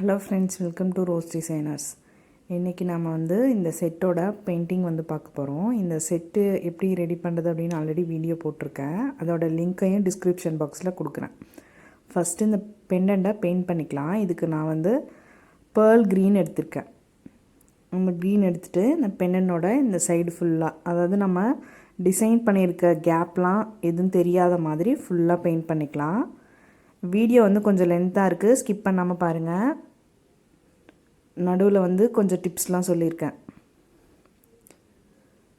Hello friends, welcome to rose designers. இன்றைக்கி நம்ம வந்து இந்த செட்டோட பெயிண்டிங் வந்து பார்க்க போகிறோம். இந்த செட்டு எப்படி ரெடி பண்ணுறது அப்படின்னு ஆல்ரெடி வீடியோ போட்டிருக்கேன். அதோட லிங்க்கையும் டிஸ்கிரிப்ஷன் பாக்ஸில் கொடுக்குறேன். ஃபஸ்ட்டு இந்த பெண்டண்ட்டை பெயிண்ட் பண்ணிக்கலாம். இதுக்கு நான் வந்து பேர்ல் க்ரீன் எடுத்திருக்கேன். நம்ம க்ரீன் எடுத்துகிட்டு இந்த பெண்டனோட இந்த சைடு ஃபுல்லாக, அதாவது நம்ம டிசைன் பண்ணியிருக்க கேப்லாம் எதுவும் தெரியாத மாதிரி ஃபுல்லாக பெயிண்ட் பண்ணிக்கலாம். வீடியோ வந்து கொஞ்சம் லென்த்தாக இருக்குது, ஸ்கிப் பண்ணாமல் பாருங்கள். நடுவில் வந்து கொஞ்சம் டிப்ஸ்லாம் சொல்லியிருக்கேன்.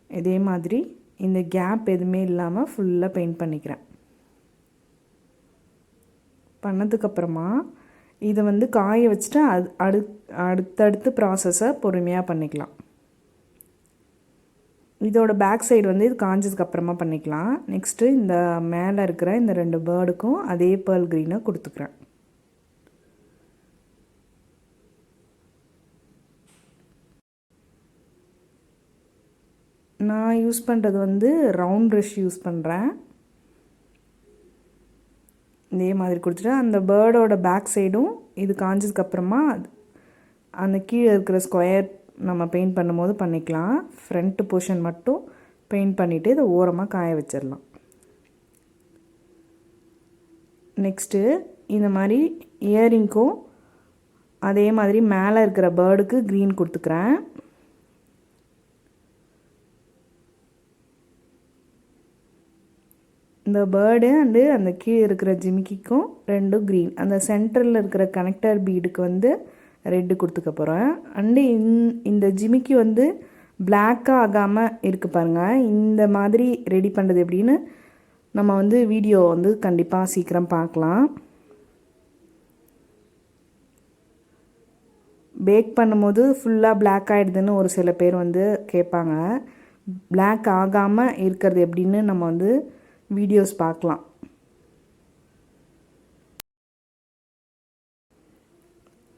இதே மாதிரி இந்த கேப் எதுவுமே இல்லாமல் ஃபுல்லாக பெயிண்ட் பண்ணிக்கிறேன். பண்ணதுக்கப்புறமா இதை வந்து காய வச்சுட்டு அடுத்தடுத்து ப்ராசஸை பொறுமையாக பண்ணிக்கலாம். இதோட பேக் சைடு வந்து இது காஞ்சதுக்கப்புறமா பண்ணிக்கலாம். நெக்ஸ்ட்டு இந்த மேலே இருக்கிற இந்த 2 பேர்டுக்கும் அதே பேர்ல் க்ரீனை கொடுத்துக்கிறேன். நான் யூஸ் பண்ணுறது வந்து ரவுண்ட் ப்ரஷ் யூஸ் பண்ணுறேன். இதே மாதிரி கொடுத்துட்டு அந்த பேர்டோட பேக் சைடும் இது காஞ்சதுக்கப்புறமா அந்த கீழே இருக்கிற ஸ்கொயர் நம்ம பெயிண்ட் பண்ணும்போது பண்ணிக்கலாம். ஃப்ரண்ட் போர்ஷன் மட்டும் பெயிண்ட் பண்ணிவிட்டு இதை ஓரமாக காய வச்சிடலாம். நெக்ஸ்ட்டு இந்த மாதிரி இயரிங்க்கும் அதே மாதிரி மேலே இருக்கிற பேர்டுக்கு க்ரீன் கொடுத்துக்கிறேன். இந்த பேர்டு அண்டு அந்த கீழே இருக்கிற ஜிமிக்கிக்கும் 2 க்ரீன், அந்த சென்டரில் இருக்கிற கனெக்டர் பீடுக்கு வந்து ரெட்டு கொடுத்துக்க போகிறேன். அண்டு இந்த ஜிமிக்கி வந்து பிளாக்காக ஆகாமல் இருக்கு பாருங்கள். இந்த மாதிரி ரெடி பண்ணுறது எப்படின்னு நம்ம வந்து வீடியோ வந்து கண்டிப்பாக சீக்கிரம் பார்க்கலாம். பேக் பண்ணும்போது ஃபுல்லாக பிளாக் ஆகிடுதுன்னு ஒரு சில பேர் வந்து கேட்பாங்க. பிளாக் ஆகாமல் இருக்கிறது எப்படின்னு நம்ம வந்து வீடியோஸ் பார்க்கலாம்.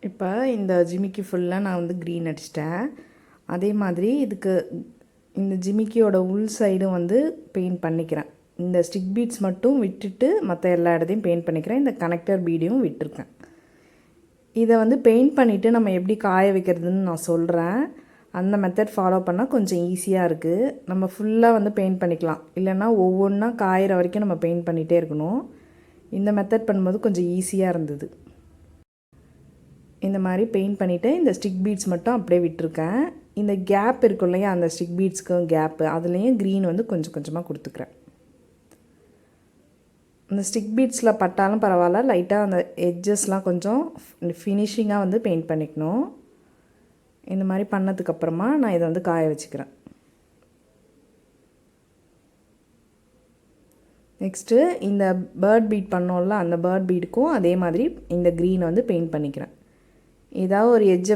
இப்போ இந்த ஜிமிக்கி ஃபுல்லாக நான் வந்து க்ரீன் அடிச்சிட்டேன். அதே மாதிரி இதுக்கு இந்த ஜிமிக்கியோட உள் சைடும் வந்து பெயிண்ட் பண்ணிக்கிறேன். இந்த ஸ்டிக் பீட்ஸ் மட்டும் விட்டுட்டு மற்ற எல்லா இடத்தையும் பெயிண்ட் பண்ணிக்கிறேன். இந்த கனெக்டர் பீடையும் விட்டுருக்கேன். இதை வந்து பெயிண்ட் பண்ணிவிட்டு நம்ம எப்படி காய வைக்கிறதுன்னு நான் சொல்கிறேன். அந்த மெத்தட் ஃபாலோ பண்ணால் கொஞ்சம் ஈஸியாக இருக்குது. நம்ம ஃபுல்லாக வந்து பெயிண்ட் பண்ணிக்கலாம், இல்லைன்னா ஒவ்வொன்றா காயிற வரைக்கும் நம்ம பெயிண்ட் பண்ணிகிட்டே இருக்கணும். இந்த மெத்தட் பண்ணும்போது கொஞ்சம் ஈஸியாக இருந்தது. இந்த மாதிரி பெயிண்ட் பண்ணிவிட்டு இந்த ஸ்டிக் பீட்ஸ் மட்டும் அப்படியே விட்டுருக்கேன். இந்த கேப் இருக்கும் இல்லையா, அந்த ஸ்டிக் பீட்ஸ்க்கும் கேப்பு, அதுலேயும் க்ரீன் வந்து கொஞ்சம் கொஞ்சமாக கொடுத்துக்கிறேன். அந்த ஸ்டிக் பீட்ஸில் பட்டாலும் பரவாயில்ல, லைட்டாக அந்த எட்ஜஸ்லாம் கொஞ்சம் ஃபினிஷிங்காக வந்து பெயிண்ட் பண்ணிக்கணும். இந்த மாதிரி பண்ணதுக்கப்புறமா நான் இதை வந்து காய வச்சுக்கிறேன். நெக்ஸ்ட்டு இந்த பேர்ட் பீட் பண்ணோம்ல, அந்த பேர்ட் பீடுக்கும் அதே மாதிரி இந்த க்ரீனை வந்து பெயிண்ட் பண்ணிக்கிறேன். ஏதாவது ஒரு எட்ஜை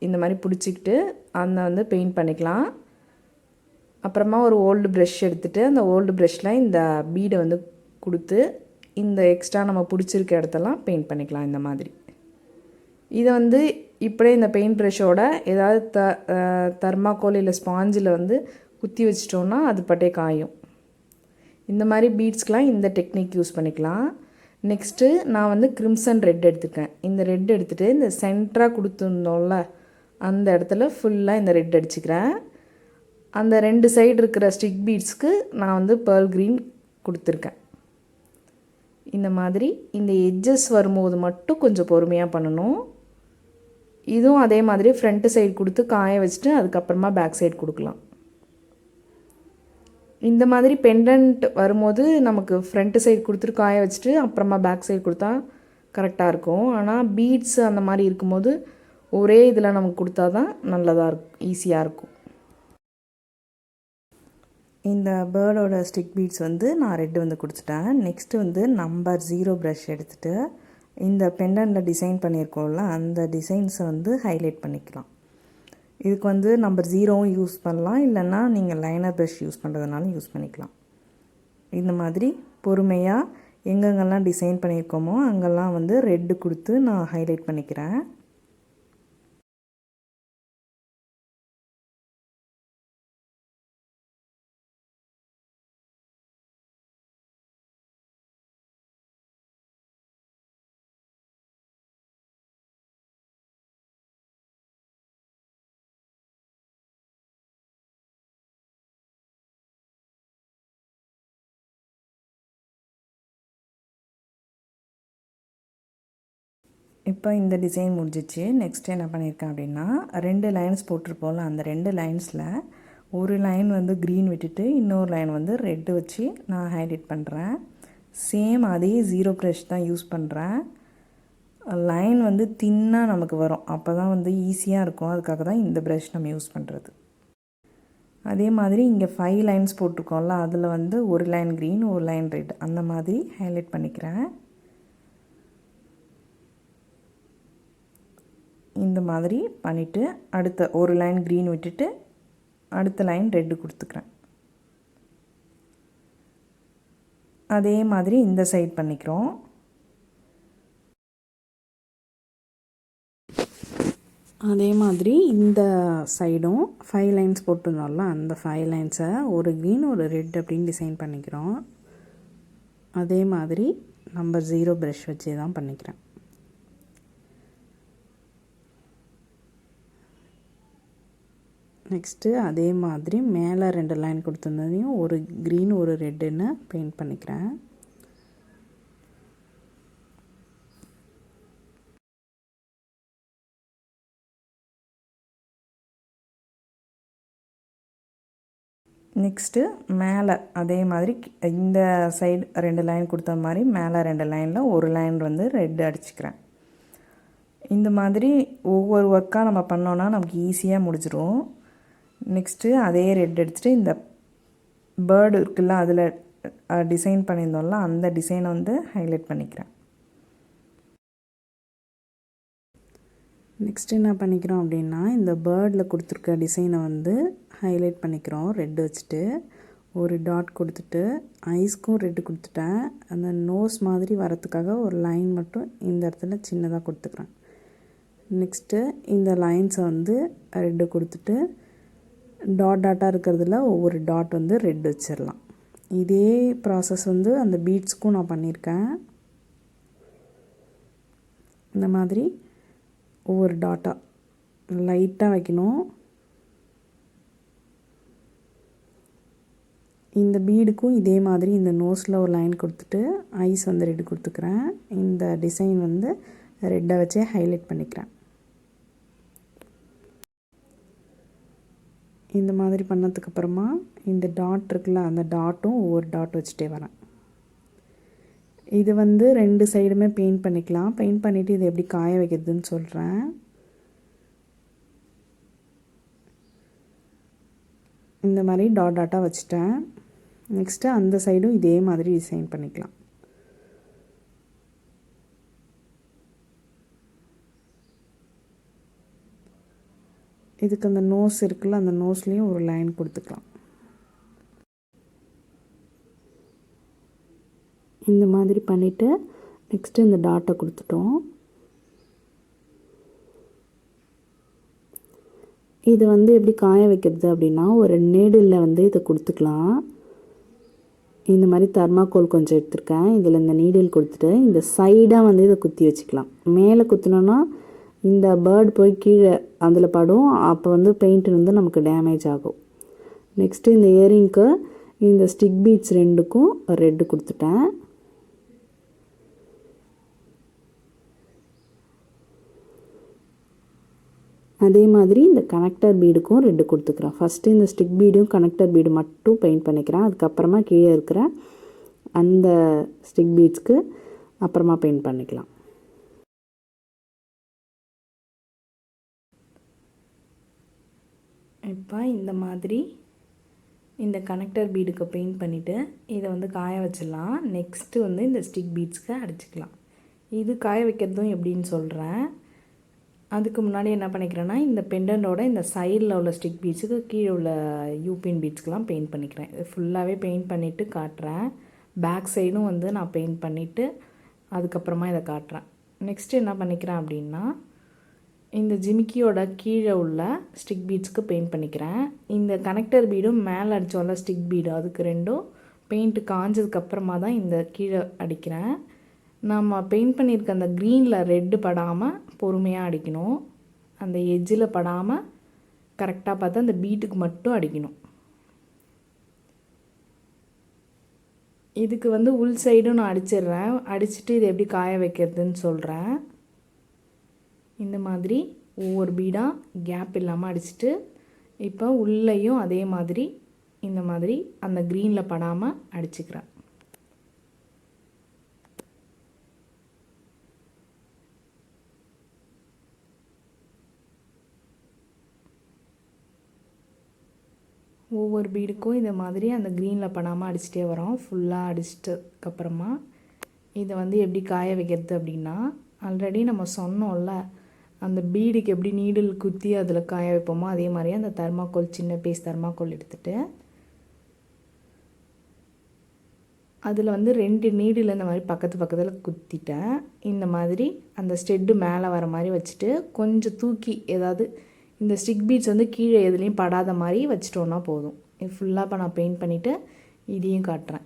இந்த மாதிரி பிடிச்சிக்கிட்டு அந்த வந்து பெயிண்ட் பண்ணிக்கலாம். அப்புறமா ஒரு ஓல்டு ப்ரஷ் எடுத்துகிட்டு அந்த ஓல்டு ப்ரஷ்ஷில் இந்த பீடை வந்து கொடுத்து இந்த எக்ஸ்ட்ரா நம்ம பிடிச்சிருக்க இடத்தெல்லாம் பெயிண்ட் பண்ணிக்கலாம். இந்த மாதிரி இதை வந்து இப்படியே இந்த பெயிண்ட் ப்ரஷ்ஷோட ஏதாவது தர்மாக்கோல் இல்லை ஸ்பாஞ்சில் வந்து குத்தி வச்சிட்டோன்னா அது பட்டே காயும். இந்த மாதிரி பீட்ஸ்க்கெலாம் இந்த டெக்னிக் யூஸ் பண்ணிக்கலாம். நெக்ஸ்ட்டு நான் வந்து கிரிம்சன் ரெட் எடுத்துக்கேன். இந்த ரெட் எடுத்துகிட்டு இந்த சென்டராக கொடுத்துருந்தோம்ல அந்த இடத்துல ஃபுல்லாக இந்த ரெட் அடிச்சுக்கிறேன். அந்த 2 சைடு இருக்கிற ஸ்டிக் பீட்ஸ்க்கு நான் வந்து பேர்ல் க்ரீன் கொடுத்துருக்கேன். இந்த மாதிரி இந்த எட்ஜஸ் வரும்போது மட்டும் கொஞ்சம் பொறுமையாக பண்ணணும். இதுவும் அதே மாதிரி ஃப்ரண்ட்டு சைடு கொடுத்து காய வச்சுட்டு அதுக்கப்புறமா பேக் சைடு கொடுக்கலாம். இந்த மாதிரி பெண்டன்ட் வரும்போது நமக்கு ஃப்ரண்ட்டு சைடு கொடுத்துட்டு காய வச்சுட்டு அப்புறமா பேக் சைடு கொடுத்தா கரெக்டாக இருக்கும். ஆனால் பீட்ஸ் அந்த மாதிரி இருக்கும்போது ஒரே இதில் நமக்கு கொடுத்தா தான் நல்லதாக இருக்கும், ஈஸியாக இருக்கும். இந்த பேர்டோட ஸ்டிக் பீட்ஸ் வந்து நான் ரெட்டு வந்து கொடுத்துட்டேன். நெக்ஸ்ட்டு வந்து நம்பர் 0 ப்ரஷ் எடுத்துகிட்டு இந்த பெண்டன்ட்டில் டிசைன் பண்ணியிருக்கோம்ல அந்த டிசைன்ஸை வந்து ஹைலைட் பண்ணிக்கலாம். இதுக்கு வந்து நம்பர் 0வும் யூஸ் பண்ணலாம், இல்லைன்னா நீங்கள் லைனர் ப்ரஷ் யூஸ் பண்ணுறதுனாலும் யூஸ் பண்ணிக்கலாம். இந்த மாதிரி பொறுமையாக எங்கெங்கெல்லாம் டிசைன் பண்ணியிருக்கோமோ அங்கெல்லாம் வந்து ரெட்டு கொடுத்து நான் ஹைலைட் பண்ணிக்கிறேன். இப்போ இந்த டிசைன் முடிஞ்சிச்சு. நெக்ஸ்ட் என்ன பண்ணியிருக்கேன் அப்படின்னா 2 லைன்ஸ் போட்டிருப்போம்ல, அந்த 2 லைன்ஸில் ஒரு லைன் வந்து க்ரீன் விட்டுட்டு இன்னொரு லைன் வந்து ரெட்டு வச்சு நான் ஹைலைட் பண்ணுறேன். சேம் அதே 0 ப்ரஷ் தான் யூஸ் பண்ணுறேன். லைன் வந்து தின்னாக நமக்கு வரும், அப்போ தான் வந்து ஈஸியாக இருக்கும். அதுக்காக தான் இந்த ப்ரஷ் நம்ம யூஸ் பண்ணுறது. அதே மாதிரி இங்கே 5 லைன்ஸ் போட்டிருக்கோம்ல, அதில் வந்து ஒரு லைன் க்ரீன் ஒரு லைன் ரெட் அந்த மாதிரி ஹைலைட் பண்ணிக்கிறேன். இந்த மாதிரி பண்ணிவிட்டு அடுத்த ஒரு லைன் க்ரீன் விட்டுட்டு அடுத்த லைன் ரெட்டு கொடுத்துக்கிறேன். அதே மாதிரி இந்த சைட் பண்ணிக்கிறோம். அதே மாதிரி இந்த சைடும் 5 லைன்ஸ் போட்டிருந்தோம்ல, அந்த 5 லைன்ஸை ஒரு க்ரீன் ஒரு ரெட் அப்படின்னு டிசைன் பண்ணிக்கிறோம். அதே மாதிரி நம்பர் 0 ப்ரஷ் வச்சு தான் பண்ணிக்கிறேன். நெக்ஸ்ட்டு அதே மாதிரி மேலே 2 லைன் கொடுத்துருந்ததையும் ஒரு க்ரீன் ஒரு ரெட்டுன்னு பெயிண்ட் பண்ணிக்கிறேன். நெக்ஸ்ட்டு மேலே அதே மாதிரி இந்த சைடு 2 லைன் கொடுத்த மாதிரி மேலே 2 லைனில் ஒரு லைன் வந்து ரெட்டு அடிச்சுக்கிறேன். இந்த மாதிரி ஒவ்வொரு ஒர்க்காக நம்ம பண்ணோன்னா நமக்கு ஈஸியாக முடிஞ்சிடும். நெக்ஸ்ட்டு அதே ரெட் எடுத்துகிட்டு இந்த பேர்டு இருக்குல்ல, அதில் டிசைன் பண்ணியிருந்தோம்ல, அந்த டிசைனை வந்து ஹைலைட் பண்ணிக்கிறேன். நெக்ஸ்ட்டு என்ன பண்ணிக்கிறோம் அப்படின்னா இந்த பேர்டில் கொடுத்துருக்க டிசைனை வந்து ஹைலைட் பண்ணிக்கிறோம். ரெட் வச்சுட்டு ஒரு டாட் கொடுத்துட்டு ஐஸ்க்கும் ரெட்டு கொடுத்துட்டேன். அந்த நோஸ் மாதிரி வரத்துக்காக ஒரு லைன் மட்டும் இந்த இடத்துல சின்னதாக கொடுத்துக்கிறேன். நெக்ஸ்ட்டு இந்த லைன்ஸை வந்து ரெட்டு கொடுத்துட்டு டாட்டாக இருக்கிறதுல ஒவ்வொரு டாட் வந்து ரெட் வச்சிடலாம். இதே ப்ராசஸ் வந்து அந்த பீட்ஸ்க்கும் நான் பண்ணியிருக்கேன். இந்த மாதிரி ஒவ்வொரு டாட்டாக லைட்டாக வைக்கணும். இந்த பீடுக்கும் இதே மாதிரி இந்த நோஸில் ஒரு லைன் கொடுத்துட்டு ஐஸ் வந்து ரெட் கொடுத்துக்கிறேன். இந்த டிசைன் வந்து ரெட்டை வச்சே ஹைலைட் பண்ணிக்கிறேன். இந்த மாதிரி பண்ணதுக்கப்புறமா இந்த டாட் இருக்குல்ல, அந்த டாட்டும் ஒவ்வொரு டாட் வச்சுட்டே வரேன். இது வந்து 2 சைடுமே பெயிண்ட் பண்ணிக்கலாம். பெயிண்ட் பண்ணிவிட்டு இது எப்படி காய வைக்கிறதுன்னு சொல்கிறேன். இந்த மாதிரி டாட்டாக வச்சுட்டேன். நெக்ஸ்ட்டு அந்த சைடும் இதே மாதிரி டிசைன் பண்ணிக்கலாம். இதுக்கு அந்த நோஸ் இருக்குல்ல, அந்த நோஸ்லேயும் ஒரு லைன் கொடுத்துக்கலாம். இந்த மாதிரி பண்ணிவிட்டு நெக்ஸ்ட்டு இந்த டாட்டை கொடுத்துட்டோம். இது வந்து எப்படி காய வைக்கிறது அப்படின்னா ஒரு நீடிலில் வந்து இதை கொடுத்துக்கலாம். இந்த மாதிரி தர்மாக்கோல் கொஞ்சம் எடுத்துருக்கேன். இதில் இந்த நீடில் கொடுத்துட்டு இந்த சைடாக வந்து இதை குத்தி வச்சுக்கலாம். மேலே குத்தினோன்னா இந்த பேர்டு போய் கீழே அதில் படும், அப்போ வந்து பெயிண்ட் வந்து நமக்கு டேமேஜ் ஆகும். நெக்ஸ்ட்டு இந்த இயரிங்க்கு இந்த ஸ்டிக் பீட்ஸ் 2க்கும் ரெட்டு கொடுத்துட்டேன். அதே மாதிரி இந்த கனெக்டர் பீடுக்கும் ரெட்டு கொடுத்துக்கிறேன். ஃபஸ்ட்டு இந்த ஸ்டிக் பீடும் கனெக்டர் பீடு மட்டும் பெயிண்ட் பண்ணிக்கிறேன். அதுக்கப்புறமா கீழே இருக்கிற அந்த ஸ்டிக் பீட்ஸ்க்கு அப்புறமா பெயிண்ட் பண்ணிக்கலாம். இப்போ இந்த மாதிரி இந்த கனெக்டர் பீடுக்கு பெயிண்ட் பண்ணிவிட்டு இதை வந்து காய வச்சிடலாம். நெக்ஸ்ட்டு வந்து இந்த ஸ்டிக் பீட்ஸ்க்கு அடிச்சுக்கலாம். இது காய வைக்கிறதும் எப்படின்னு சொல்கிறேன். அதுக்கு முன்னாடி என்ன பண்ணிக்கிறேன்னா இந்த பெண்டனோட இந்த சைடில் உள்ள ஸ்டிக் பீட்ஸுக்கு கீழே உள்ள யூபின் பீட்ஸ்க்கெலாம் பெயிண்ட் பண்ணிக்கிறேன். இது ஃபுல்லாகவே பெயிண்ட் பண்ணிவிட்டு காட்டுறேன். பேக் சைடும் வந்து நான் பெயிண்ட் பண்ணிவிட்டு அதுக்கப்புறமா இதை காட்டுறேன். நெக்ஸ்ட்டு என்ன பண்ணிக்கிறேன் அப்படின்னா இந்த ஜிமிக்கியோட கீழே உள்ள ஸ்டிக் பீட்ஸ்க்கு பெயிண்ட் பண்ணிக்கிறேன். இந்த கனெக்டர் பீடும் மேலே அடித்தோம்ல ஸ்டிக் பீடு, அதுக்கு ரெண்டும் பெயிண்ட்டு காஞ்சதுக்கப்புறமா தான் இந்த கீழே அடிக்கிறேன். நம்ம பெயிண்ட் பண்ணியிருக்க அந்த க்ரீனில் ரெட்டு படாமல் பொறுமையாக அடிக்கணும். அந்த எட்ஜில் படாமல் கரெக்டாக பார்த்து அந்த பீட்டுக்கு மட்டும் அடிக்கணும். இதுக்கு வந்து உள் சைடும் நான் அடிச்சிடுறேன். அடிச்சுட்டு இதை எப்படி காய வைக்கிறதுன்னு சொல்கிறேன். இந்த மாதிரி ஒவ்வொரு பீடாக கேப் இல்லாமல் அடிச்சுட்டு இப்போ உள்ளேயும் அதே மாதிரி இந்த மாதிரி அந்த க்ரீனில் படாமல் அடிச்சுக்கிறேன். ஒவ்வொரு பீடுக்கும் இந்த மாதிரி அந்த க்ரீனில் படாமல் அடிச்சுட்டே வரோம். ஃபுல்லாக அடிச்சிட்டதுக்கப்புறமா இதை வந்து எப்படி காய வைக்கிறது அப்படின்னா, ஆல்ரெடி நம்ம சொன்னோம்ல அந்த பீடுக்கு எப்படி நீடில் குத்தி அதில் காய வைப்போமோ அதே மாதிரி அந்த தர்மாக்கோல் சின்ன பீஸ் தர்மாக்கோல் எடுத்துகிட்டு அதில் வந்து 2 நீடில் இந்த மாதிரி பக்கத்தில் குத்திட்டேன். இந்த மாதிரி அந்த ஸ்டெட்டு மேலே வர மாதிரி வச்சுட்டு கொஞ்சம் தூக்கி ஏதாவது இந்த ஸ்டிக் பீட்ஸ் வந்து கீழே எதுலேயும் படாத மாதிரி வச்சிட்டோன்னா போதும். இது ஃபுல்லாக இப்போ நான் பெயிண்ட் பண்ணிவிட்டு இதையும் காட்டுறேன்.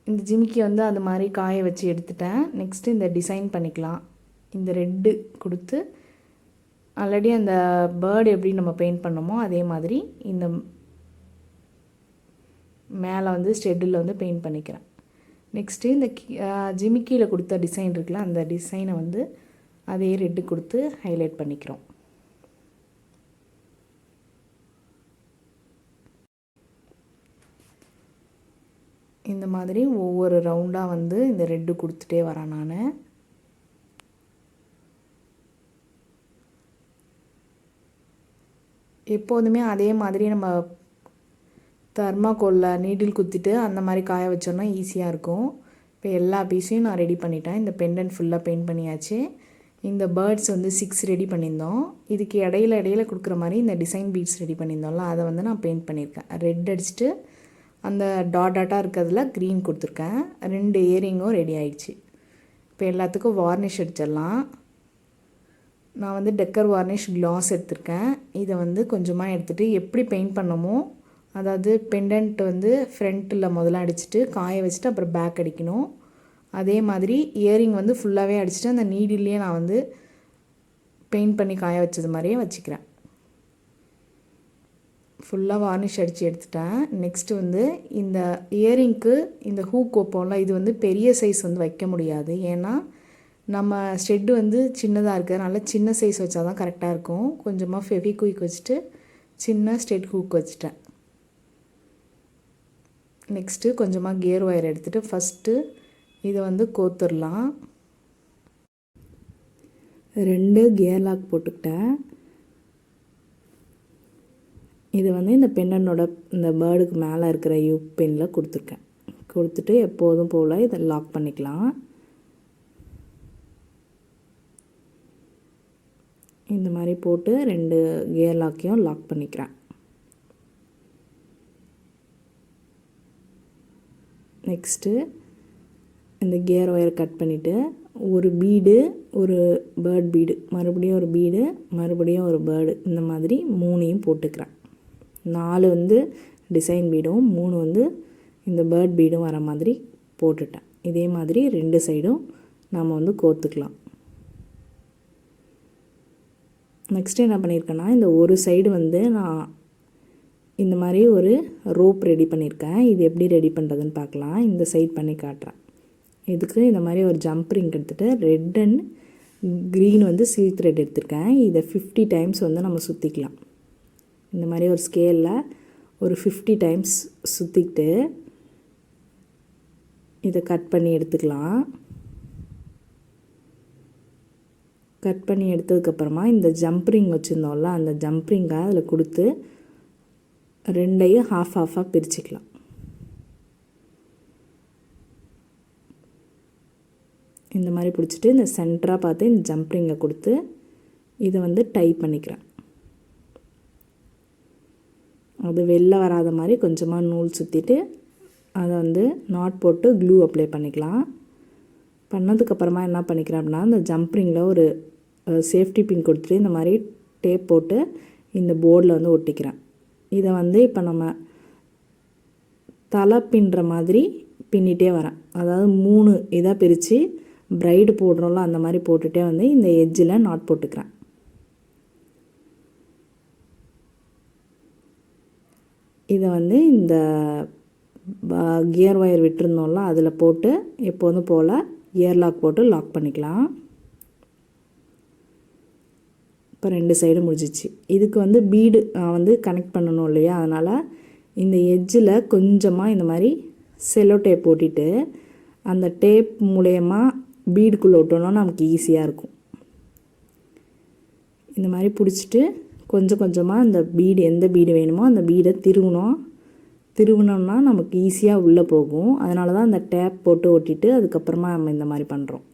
இந்த ஜிமிக்கி வந்து அது மாதிரி காய வச்சு எடுத்துட்டேன். நெக்ஸ்ட்டு இந்த டிசைன் பண்ணிக்கலாம். இந்த ரெட்டு கொடுத்து ஆல்ரெடி அந்த பேர்டு எப்படி நம்ம பெயிண்ட் பண்ணோமோ அதே மாதிரி இந்த மேலே வந்து ஸ்டெட்டில் வந்து பெயிண்ட் பண்ணிக்கிறேன். நெக்ஸ்ட்டு இந்த ஜிமிக்கியில் கொடுத்த டிசைன் இருக்குல்ல அந்த டிசைனை வந்து அதே ரெட்டு கொடுத்து ஹைலைட் பண்ணிக்கிறோம். இந்த மாதிரி ஒவ்வொரு ரவுண்டாக வந்து இந்த ரெட்டு கொடுத்துட்டே வரேன் நான். எப்போதுமே அதே மாதிரி நம்ம தர்மாக்கோலில் நீடில் குத்திட்டு அந்த மாதிரி காய வச்சோன்னா ஈஸியாக இருக்கும். இப்போ எல்லா பீஸையும் நான் ரெடி பண்ணிட்டேன். இந்த பெண்டன்ட் ஃபுல்லாக பெயிண்ட் பண்ணியாச்சு. இந்த பேர்ட்ஸ் வந்து 6 ரெடி பண்ணியிருந்தோம். இதுக்கு இடையில கொடுக்குற மாதிரி இந்த டிசைன் பீட்ஸ் ரெடி பண்ணியிருந்தோம்ல அதை வந்து நான் பெயிண்ட் பண்ணியிருக்கேன். ரெட் அடிச்சுட்டு அந்த டாட்டாக இருக்கிறதுல க்ரீன் கொடுத்துருக்கேன். 2 இயரிங்கும் ரெடி ஆயிடுச்சு. இப்போ எல்லாத்துக்கும் வார்னிஷ் அடிச்சிடலாம். நான் வந்து டெக்கர் வார்னிஷ் க்ளாஸ் எடுத்திருக்கேன். இதை வந்து கொஞ்சமாக எடுத்துகிட்டு எப்படி பெயிண்ட் பண்ணமோ அதாவது பெண்டன்ட் வந்து ஃப்ரண்ட்டில் முதல்ல அடிச்சுட்டு காய வச்சுட்டு அப்புறம் பேக் அடிக்கணும். அதே மாதிரி இயரிங் வந்து ஃபுல்லாகவே அடிச்சுட்டு அந்த நீடில்லையே நான் வந்து பெயிண்ட் பண்ணி காய வச்சது மாதிரியே வச்சுக்கிறேன். ஃபுல்லாக வார்னிஷ் அடித்து எடுத்துட்டேன். நெக்ஸ்ட்டு வந்து இந்த இயரிங்க்கு இந்த ஹூக் வைப்போம்ல இது வந்து பெரிய சைஸ் வந்து வைக்க முடியாது. ஏன்னா நம்ம ஸ்டெட்டு வந்து சின்னதாக இருக்கிறதுனால சின்ன சைஸ் வச்சா தான் கரெக்டாக இருக்கும். கொஞ்சமாக ஃபெவிக்விக் வச்சுட்டு சின்ன ஸ்டெட் ஹூக் வச்சுட்டேன். நெக்ஸ்ட்டு கொஞ்சமாக கியர் ஒயர் எடுத்துகிட்டு ஃபஸ்ட்டு இதை வந்து கோத்துடலாம். 2 கியர் லாக் போட்டுக்கிட்டேன். இது வந்து இந்த பெண்டனோட இந்த பேர்டுக்கு மேலே இருக்கிற யூ பெனில் கொடுத்துருக்கேன். கொடுத்துட்டு எப்போதும் போல் இதை லாக் பண்ணிக்கலாம். இந்த மாதிரி போட்டு 2 கியர் லாக்கையும் லாக் பண்ணிக்கிறேன். நெக்ஸ்ட்டு இந்த கியர் ஒயர் கட் பண்ணிவிட்டு ஒரு பீடு ஒரு பேர்ட் பீடு மறுபடியும் ஒரு பீடு மறுபடியும் ஒரு பேர்டு இந்த மாதிரி 3ஐயும் போட்டுக்கிறேன். 4 வந்து டிசைன் பீடும் 3 வந்து இந்த பேர்ட் பீடும் வர மாதிரி போட்டுட்டேன். இதே மாதிரி 2 சைடும் நாம் வந்து கோத்துக்கலாம். நெக்ஸ்ட்டு என்ன பண்ணியிருக்கேன்னா இந்த ஒரு சைடு வந்து நான் இந்த மாதிரி ஒரு ரோப் ரெடி பண்ணியிருக்கேன். இது எப்படி ரெடி பண்ணுறதுன்னு பார்க்கலாம். இந்த சைட் பண்ணி காட்டுறேன். இதுக்கு இந்த மாதிரி ஒரு ஜம்ப் ரிங் எடுத்துகிட்டு ரெட் அண்ட் க்ரீன் வந்து சில்க் த்ரெட் எடுத்திருக்கேன். இதை 50 டைம்ஸ் வந்து நம்ம சுற்றிக்கலாம். இந்த மாதிரி ஒரு ஸ்கேலில் ஒரு 50 டைம்ஸ் சுற்றிக்கிட்டு இதை கட் பண்ணி எடுத்துக்கலாம். கட் பண்ணி எடுத்ததுக்கப்புறமா இந்த ஜம்ப் ரிங் வச்சுருந்தோம்ல அந்த ஜம்ப் ரிங்கை அதில் கொடுத்து 2ஐயும் ஹாஃபாக பிரிச்சுக்கலாம். இந்த மாதிரி பிடிச்சிட்டு இந்த சென்டராக பார்த்து இந்த ஜம்ப் ரிங்கை கொடுத்து இதை வந்து டை பண்ணிக்கிறேன். அது வெளில வராத மாதிரி கொஞ்சமாக நூல் சுற்றிட்டு அதை வந்து நாட் போட்டு க்ளூ அப்ளை பண்ணிக்கலாம். பண்ணதுக்கப்புறமா என்ன பண்ணிக்கிறேன் அப்படின்னா இந்த ஜம்ப் ரிங்கில் ஒரு சேஃப்டி பின் கொடுத்துட்டு இந்த மாதிரி டேப் போட்டு இந்த போர்டில் வந்து ஒட்டிக்கிறேன். இதை வந்து இப்போ நம்ம தலை பின்னுற மாதிரி பின்னிட்டே வரேன். அதாவது 3 இதாக பிரித்து ப்ரைடு போடுறோம்ல அந்த மாதிரி போட்டுகிட்டே வந்து இந்த எட்ஜில் நாட் போட்டுக்கிறேன். இதை வந்து இந்த கியர் ஒயர் விட்டுருந்தோம்ல அதில் போட்டு எப்போதும் போல் கியர் லாக் போட்டு லாக் பண்ணிக்கலாம். இப்போ 2 சைடும் முடிஞ்சிச்சு. இதுக்கு வந்து பீடு வந்து கனெக்ட் பண்ணணும் இல்லையா, அதனால் இந்த எட்ஜில் கொஞ்சமாக இந்த மாதிரி செல்லோ டேப் போட்டிட்டு அந்த டேப் மூலயமா பீடுக்குள்ளே விட்டோன்னா நமக்கு ஈஸியாக இருக்கும். இந்த மாதிரி பிடிச்சிட்டு கொஞ்சம் கொஞ்சமாக அந்த பீடு எந்த பீடு வேணுமோ அந்த பீடை திருவினோம்னா நமக்கு ஈஸியாக உள்ளே போகும். அதனால தான் அந்த டேப் போட்டு ஒட்டிட்டு அதுக்கப்புறமா நம்ம இந்த மாதிரி பண்ணுறோம்.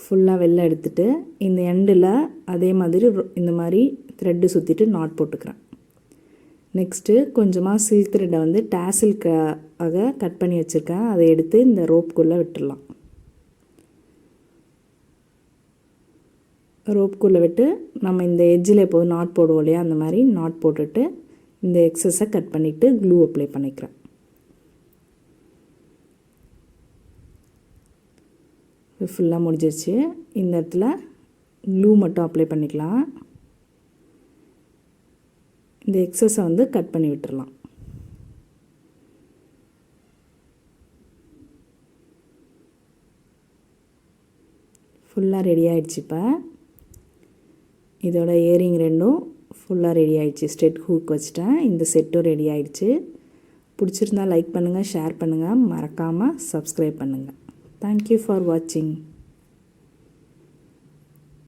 ஃபுல்லாக வெளில எடுத்துகிட்டு இந்த எண்டில் அதே மாதிரி இந்த மாதிரி த்ரெட்டு சுற்றிட்டு நாட் போட்டுக்கிறேன். நெக்ஸ்ட்டு கொஞ்சமாக சில்க் த்ரெட்டை வந்து டேசில்காக கட் பண்ணி வச்சுருக்கேன். அதை எடுத்து இந்த ரோப்புக்குள்ளே விட்டுடலாம். ரோப்புக்குள்ளே விட்டு நம்ம இந்த எட்ஜில் எப்போது நாட் போடுவோம் இல்லையா, அந்த மாதிரி நாட் போட்டுட்டு இந்த எக்ஸஸை கட் பண்ணிவிட்டு க்ளூ அப்ளை பண்ணிக்கிறேன். ஃபுல்லாக முடிஞ்சிருச்சு. இந்த இடத்துல க்ளூ மட்டும் அப்ளை பண்ணிக்கலாம். இந்த எக்ஸஸை வந்து கட் பண்ணி விட்டுடலாம். ஃபுல்லாக ரெடி ஆகிடுச்சு. இப்போ இதோட இயரிங் ரெண்டும் ஃபுல்லாக ரெடி ஆகிடுச்சு. ஸ்டெட் ஹூக் வச்சுட்டேன். இந்த செட்டும் ரெடி ஆகிடுச்சு. பிடிச்சிருந்தால் லைக் பண்ணுங்கள், ஷேர் பண்ணுங்கள், மறக்காமல் சப்ஸ்கிரைப் பண்ணுங்கள். Thank you for watching.